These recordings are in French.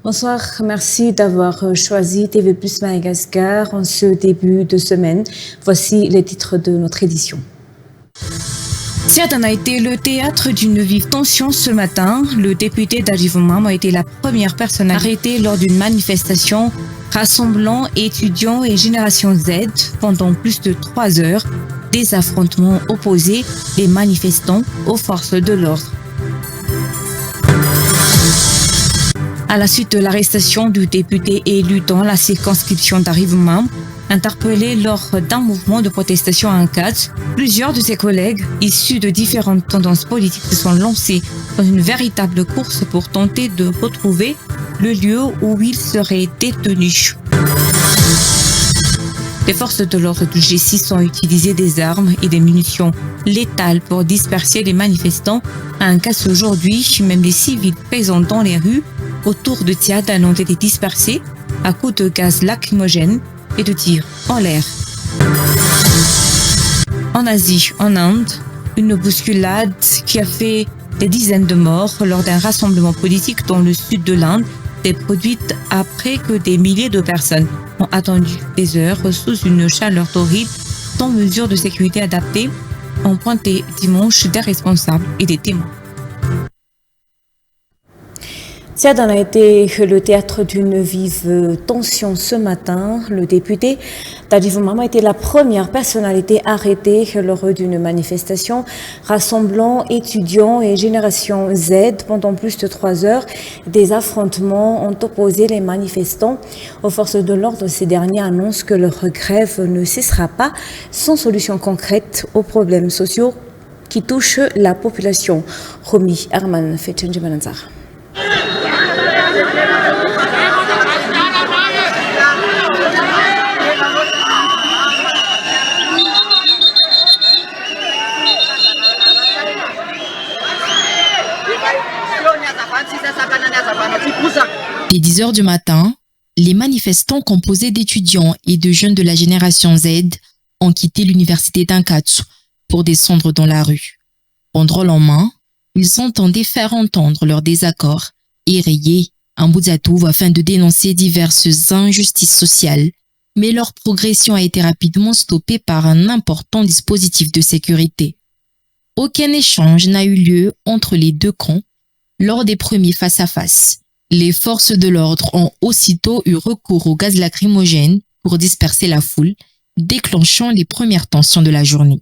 Bonsoir, merci d'avoir choisi TV Plus Madagascar en ce début de semaine. Voici les titres de notre édition. Tiadan a été le théâtre d'une vive tension ce matin. Le député d'Adjivumam a été la première personne arrêtée lors d'une manifestation rassemblant étudiants et Génération Z pendant plus de 3 heures. Des affrontements opposés les manifestants aux forces de l'ordre. À la suite de l'arrestation du député élu dans la circonscription d'Arivumam, interpellé lors d'un mouvement de protestation à Ankatch, plusieurs de ses collègues, issus de différentes tendances politiques, se sont lancés dans une véritable course pour tenter de retrouver le lieu où ils seraient détenus. Les forces de l'ordre du G6 ont utilisé des armes et des munitions létales pour disperser les manifestants. À Ankatch aujourd'hui, même les civils présents dans les rues autour de Tiadan ont été dispersés à coups de gaz lacrymogène et de tirs en l'air. En Asie, en Inde, une bousculade qui a fait des dizaines de morts lors d'un rassemblement politique dans le sud de l'Inde s'est produite après que des milliers de personnes ont attendu des heures sous une chaleur torride sans mesures de sécurité adaptées, ont pointé dimanche des responsables et des témoins. Tiadan a été le théâtre d'une vive tension ce matin. Le député d'Adjivumam a été la première personnalité arrêtée lors d'une manifestation rassemblant étudiants et Génération Z pendant plus de 3 heures. Des affrontements ont opposé les manifestants aux forces de l'ordre. Ces derniers annoncent que leur grève ne cessera pas sans solution concrète aux problèmes sociaux qui touchent la population. Romy Herman Fetchenjimananzar. Dès 10 heures du matin, les manifestants composés d'étudiants et de jeunes de la Génération Z ont quitté l'université d'Ankatch pour descendre dans la rue. Banderole en main, ils entendaient faire entendre leur désaccord et rayer un bout à tout afin de dénoncer diverses injustices sociales. Mais leur progression a été rapidement stoppée par un important dispositif de sécurité. Aucun échange n'a eu lieu entre les deux camps lors des premiers face-à-face. Les forces de l'ordre ont aussitôt eu recours au gaz lacrymogène pour disperser la foule, déclenchant les premières tensions de la journée.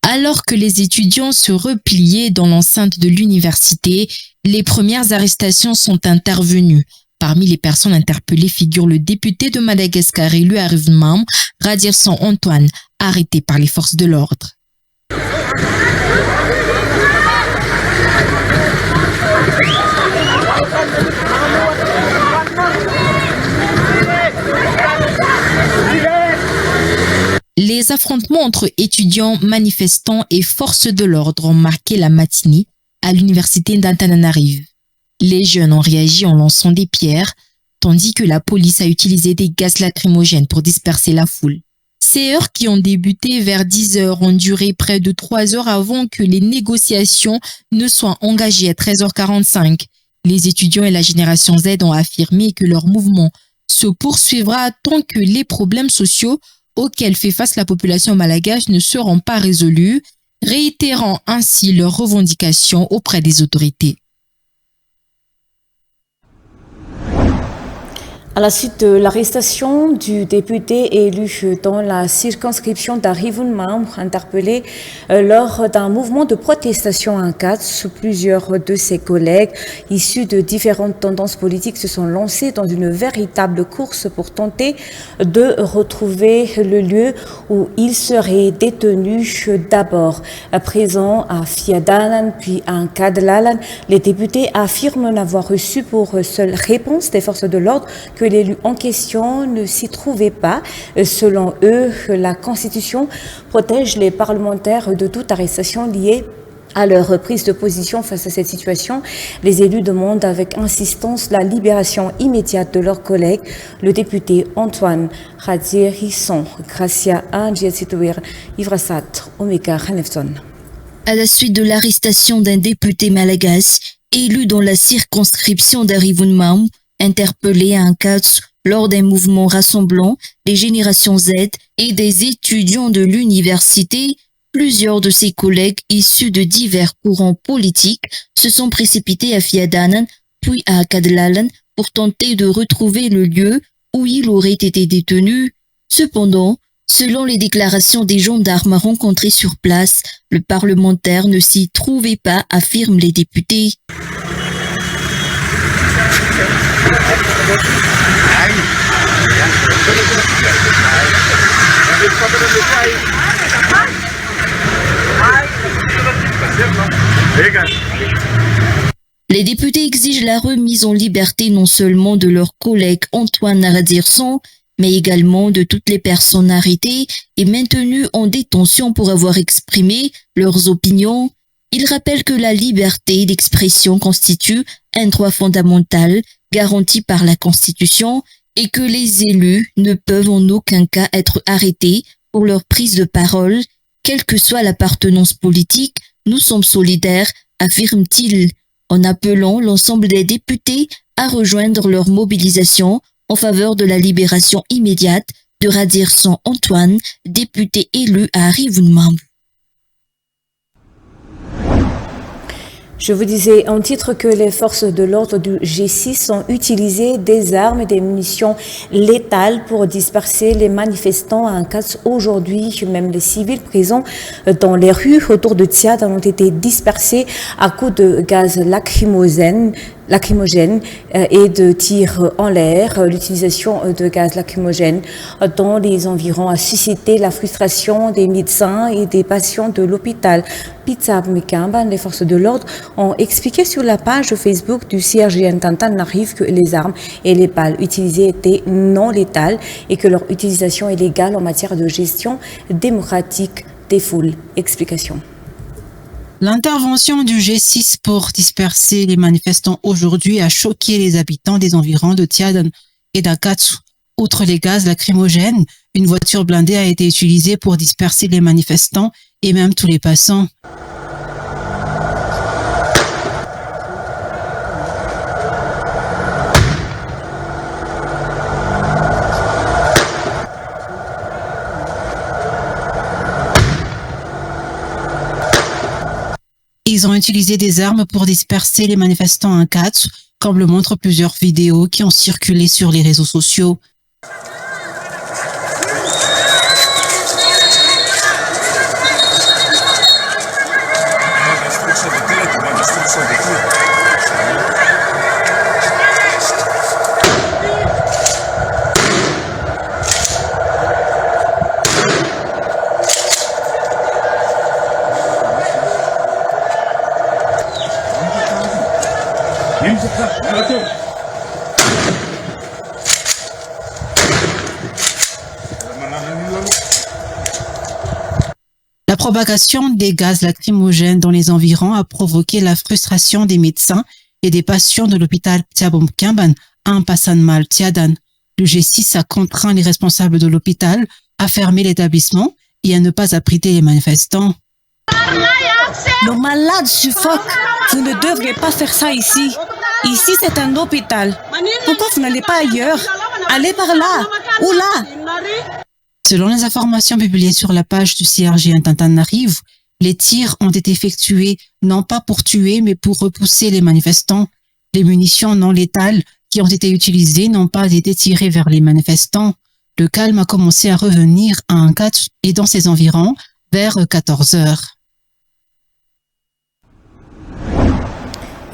Alors que les étudiants se repliaient dans l'enceinte de l'université, les premières arrestations sont intervenues. Parmi les personnes interpellées figure le député de Madagascar élu à Arivumam, Radirsan Antoine, arrêté par les forces de l'ordre. Les affrontements entre étudiants, manifestants et forces de l'ordre ont marqué la matinée à l'université d'Antananarive. Les jeunes ont réagi en lançant des pierres, tandis que la police a utilisé des gaz lacrymogènes pour disperser la foule. Ces heures qui ont débuté vers 10 heures ont duré près de 3 heures avant que les négociations ne soient engagées à 13h45. Les étudiants et la Génération Z ont affirmé que leur mouvement se poursuivra tant que les problèmes sociaux auxquels fait face la population malgache ne seront pas résolus, réitérant ainsi leurs revendications auprès des autorités. À la suite de l'arrestation du député élu dans la circonscription d'Arivunmam, interpellé lors d'un mouvement de protestation en Kats, plusieurs de ses collègues issus de différentes tendances politiques se sont lancés dans une véritable course pour tenter de retrouver le lieu où ils seraient détenus. D'abord présents à Fiadalan puis à Kadlalan, les députés affirment n'avoir reçu pour seule réponse des forces de l'ordre que l'élu en question ne s'y trouvait pas. Selon eux, la Constitution protège les parlementaires de toute arrestation liée à leur prise de position face à cette situation. Les élus demandent avec insistance la libération immédiate de leurs collègues, le député Antoine Radzirisson, Gracia Angiatsituir, Ivrasat, Omeka Hanefson. À la suite de l'arrestation d'un député malagasy élu dans la circonscription d'Arivunmam, interpellé à Ankatsu lors d'un mouvement rassemblant les générations Z et des étudiants de l'université, plusieurs de ses collègues issus de divers courants politiques se sont précipités à Fiadanan puis à Kadlalan pour tenter de retrouver le lieu où il aurait été détenu. Cependant, selon les déclarations des gendarmes rencontrés sur place, le parlementaire ne s'y trouvait pas, affirment les députés. Les députés exigent la remise en liberté non seulement de leur collègue Antoine Radzirisson, mais également de toutes les personnes arrêtées et maintenues en détention pour avoir exprimé leurs opinions. Ils rappellent que la liberté d'expression constitue un droit fondamental garanti par la Constitution et que les élus ne peuvent en aucun cas être arrêtés pour leur prise de parole, quelle que soit l'appartenance politique. Nous sommes solidaires, affirme-t-il, en appelant l'ensemble des députés à rejoindre leur mobilisation en faveur de la libération immédiate de Radzirisson Antoine, député élu à Arivunmam. Je vous disais en titre que les forces de l'ordre du G6 ont utilisé des armes et des munitions létales pour disperser les manifestants à Ankatsu. Aujourd'hui, même les civils présents dans les rues autour de Tsiad ont été dispersés à coups de gaz lacrymogène et de tirs en l'air. L'utilisation de gaz lacrymogène dans les environs a suscité la frustration des médecins et des patients de l'hôpital Pitsab Mikamba. Les forces de l'ordre ont expliqué sur la page Facebook du CRGN Tantanarive que les armes et les balles utilisées étaient non létales et que leur utilisation est légale en matière de gestion démocratique des foules. Explication. L'intervention du G6 pour disperser les manifestants aujourd'hui a choqué les habitants des environs de Tsiadan et d'Ankatsu. Outre les gaz lacrymogènes, une voiture blindée a été utilisée pour disperser les manifestants et même tous les passants. Ils ont utilisé des armes pour disperser les manifestants à Ankatsu, comme le montrent plusieurs vidéos qui ont circulé sur les réseaux sociaux. La propagation des gaz lacrymogènes dans les environs a provoqué la frustration des médecins et des patients de l'hôpital Ptiabomkamban à Ampasanmal Tsiadan. Le G6 a contraint les responsables de l'hôpital à fermer l'établissement et à ne pas abriter les manifestants. Nos malades suffoquent. Vous ne devriez pas faire ça ici. Ici, c'est un hôpital. Pourquoi vous n'allez pas ailleurs? Allez par là ou là. Selon les informations publiées sur la page du CRG Tantanarive, les tirs ont été effectués non pas pour tuer mais pour repousser les manifestants. Les munitions non létales qui ont été utilisés n'ont pas été tirés vers les manifestants. Le calme a commencé à revenir à Ankatch et dans ses environs vers 14 heures.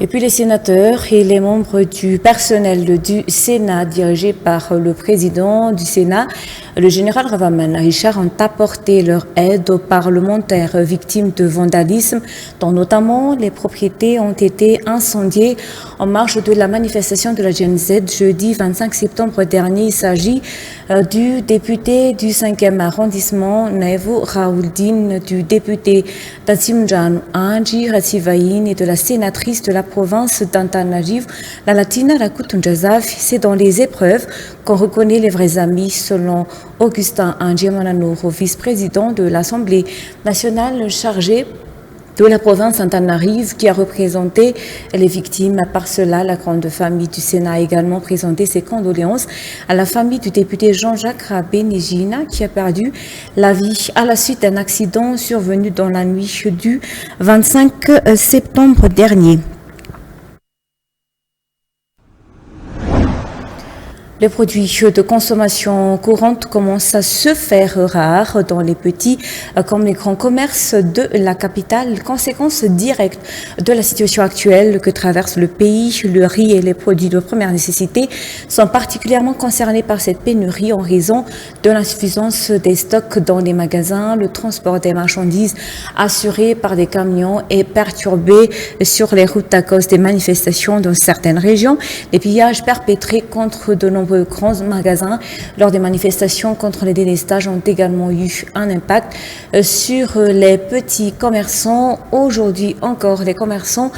Et puis les sénateurs et les membres du personnel du Sénat dirigés par le président du Sénat, le général Ravaman Richard, ont apporté leur aide aux parlementaires victimes de vandalisme, dont notamment les propriétés ont été incendiées en marge de la manifestation de la Gen Z jeudi 25 septembre dernier. Il s'agit du député du 5e arrondissement, Naevo Raouldine, du député Tassimjan Anji Rasivaïn et de la sénatrice de la province d'Antananarivo, la Latina Rakutunjazaf. C'est dans les épreuves qu'on reconnaît les vrais amis, selon Augustin Anjiamananouro, vice-président de l'Assemblée nationale chargé de la province d'Antananarivo, qui a représenté les victimes. À part cela, la grande famille du Sénat a également présenté ses condoléances à la famille du député Jean-Jacques Rabé-Négina, qui a perdu la vie à la suite d'un accident survenu dans la nuit du 25 septembre dernier. Les produits de consommation courante commencent à se faire rares dans les petits comme les grands commerces de la capitale. Conséquence directe de la situation actuelle que traverse le pays, le riz et les produits de première nécessité sont particulièrement concernés par cette pénurie en raison de l'insuffisance des stocks dans les magasins. Le transport des marchandises assuré par des camions est perturbé sur les routes à cause des manifestations dans certaines régions. Les pillages perpétrés contre de nombreux grands magasins lors des manifestations contre les délestages ont également eu un impact sur les petits commerçants. Aujourd'hui encore, les commerçants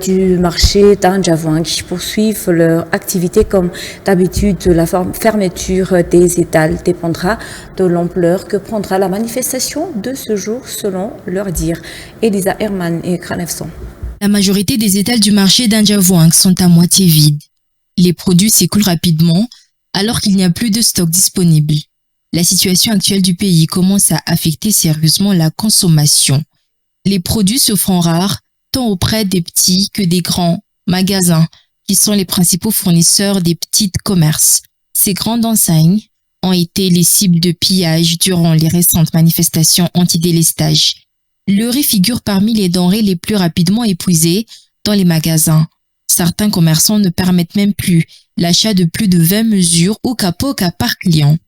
du marché d'Anjavouang poursuivent leur activité comme d'habitude. La fermeture des étals dépendra de l'ampleur que prendra la manifestation de ce jour, selon leur dire. Elisa Herman et Kranefson. La majorité des étals du marché d'Anjavouang sont à moitié vides. Les produits s'écoulent rapidement alors qu'il n'y a plus de stock disponible. La situation actuelle du pays commence à affecter sérieusement la consommation. Les produits se font rares tant auprès des petits que des grands magasins qui sont les principaux fournisseurs des petits commerces. Ces grandes enseignes ont été les cibles de pillage durant les récentes manifestations anti-délestage. Le riz figure parmi les denrées les plus rapidement épuisées dans les magasins. Certains commerçants ne permettent même plus l'achat de plus de 20 mesures au capoca par client.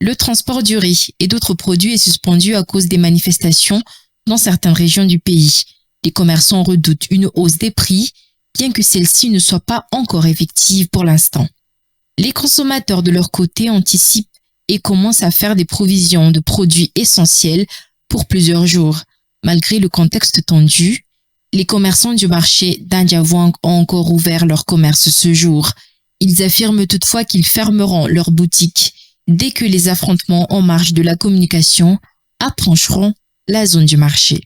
Le transport du riz et d'autres produits est suspendu à cause des manifestations dans certaines régions du pays. Les commerçants redoutent une hausse des prix, bien que celle-ci ne soit pas encore effective pour l'instant. Les consommateurs de leur côté anticipent et commencent à faire des provisions de produits essentiels pour plusieurs jours. Malgré le contexte tendu, les commerçants du marché d'Anjavouang ont encore ouvert leur commerce ce jour. Ils affirment toutefois qu'ils fermeront leurs boutiques dès que les affrontements en marge de la communication approcheront la zone du marché.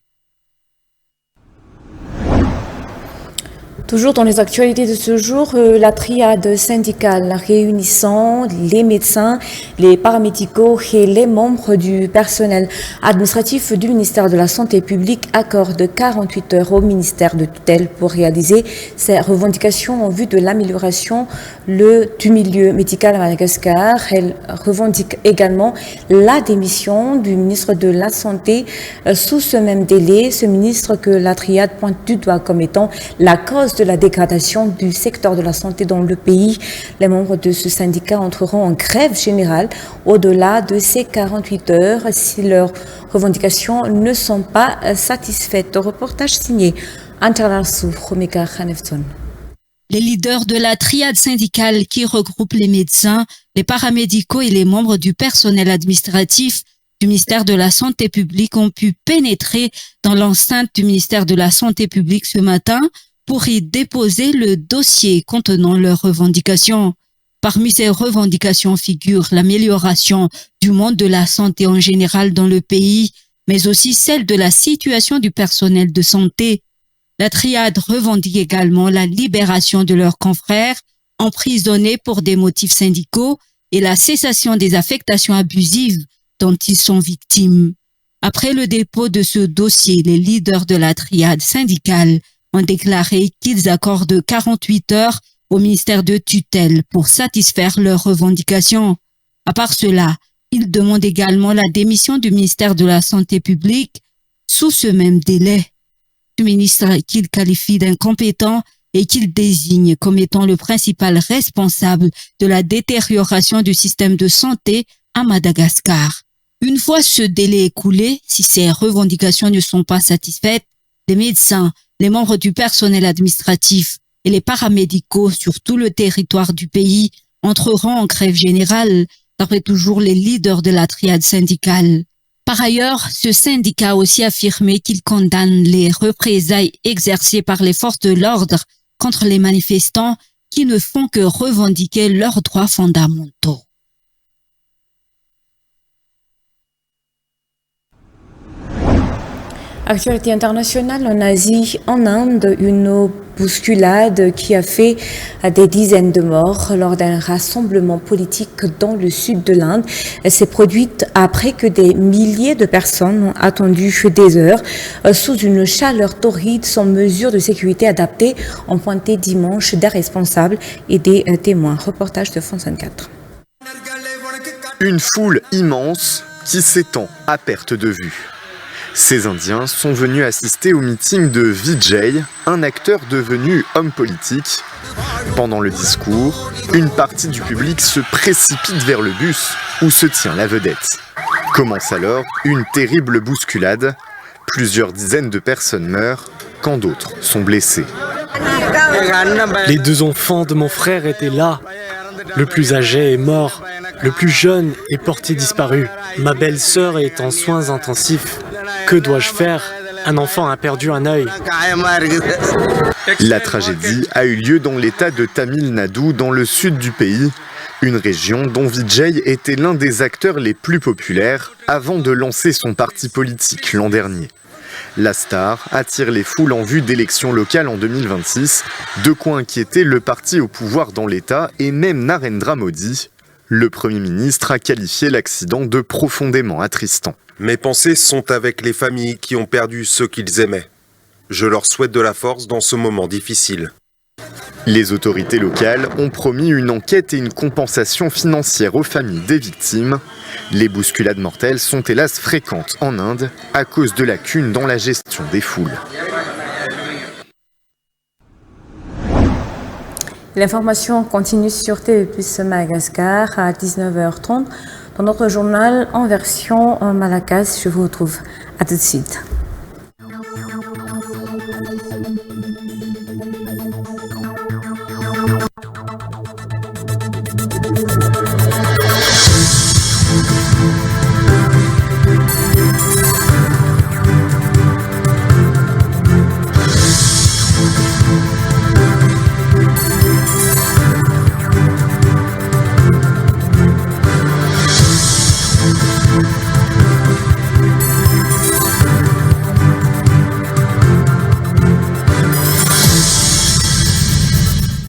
Toujours dans les actualités de ce jour, la triade syndicale réunissant les médecins, les paramédicaux et les membres du personnel administratif du ministère de la Santé publique accorde 48 heures au ministère de tutelle pour réaliser ses revendications en vue de l'amélioration du milieu médical à Madagascar. Elle revendique également la démission du ministre de la Santé sous ce même délai. Ce ministre que la triade pointe du doigt comme étant la cause de la dégradation du secteur de la santé dans le pays. Les membres de ce syndicat entreront en grève générale au-delà de ces 48 heures si leurs revendications ne sont pas satisfaites. Reportage signé Antarlarsou, Romeka Khanefton. Les leaders de la triade syndicale qui regroupe les médecins, les paramédicaux et les membres du personnel administratif du ministère de la Santé publique ont pu pénétrer dans l'enceinte du ministère de la Santé publique ce matin pour y déposer le dossier contenant leurs revendications. Parmi ces revendications figure l'amélioration du monde de la santé en général dans le pays, mais aussi celle de la situation du personnel de santé. La triade revendique également la libération de leurs confrères emprisonnés pour des motifs syndicaux et la cessation des affectations abusives dont ils sont victimes. Après le dépôt de ce dossier, les leaders de la triade syndicale ont déclaré qu'ils accordent 48 heures au ministère de tutelle pour satisfaire leurs revendications. À part cela, ils demandent également la démission du ministère de la Santé publique sous ce même délai. Le ministre qu'ils qualifient d'incompétent et qu'ils désignent comme étant le principal responsable de la détérioration du système de santé à Madagascar. Une fois ce délai écoulé, si ces revendications ne sont pas satisfaites, les médecins, les membres du personnel administratif et les paramédicaux sur tout le territoire du pays entreront en grève générale, d'après toujours les leaders de la triade syndicale. Par ailleurs, ce syndicat a aussi affirmé qu'il condamne les représailles exercées par les forces de l'ordre contre les manifestants qui ne font que revendiquer leurs droits fondamentaux. Actualité internationale en Asie, en Inde, une bousculade qui a fait des dizaines de morts lors d'un rassemblement politique dans le sud de l'Inde. Elle s'est produite après que des milliers de personnes ont attendu des heures sous une chaleur torride sans mesure de sécurité adaptée, ont pointé dimanche des responsables et des témoins. Reportage de France 24. Une foule immense qui s'étend à perte de vue. Ces Indiens sont venus assister au meeting de Vijay, un acteur devenu homme politique. Pendant le discours, une partie du public se précipite vers le bus où se tient la vedette. Commence alors une terrible bousculade. Plusieurs dizaines de personnes meurent quand d'autres sont blessées. Les 2 enfants de mon frère étaient là. Le plus âgé est mort. Le plus jeune est porté disparu. Ma belle-sœur est en soins intensifs. Que dois-je faire? Un enfant a perdu un œil. La tragédie a eu lieu dans l'état de Tamil Nadu, dans le sud du pays, une région dont Vijay était l'un des acteurs les plus populaires avant de lancer son parti politique l'an dernier. La star attire les foules en vue d'élections locales en 2026, de quoi inquiéter le parti au pouvoir dans l'État et même Narendra Modi. Le Premier ministre a qualifié l'accident de profondément attristant. Mes pensées sont avec les familles qui ont perdu ceux qu'ils aimaient. Je leur souhaite de la force dans ce moment difficile. Les autorités locales ont promis une enquête et une compensation financière aux familles des victimes. Les bousculades mortelles sont hélas fréquentes en Inde à cause de lacunes dans la gestion des foules. L'information continue sur TV+ Madagascar à 19h30. Dans notre journal en version malagasy, je vous retrouve à tout de suite.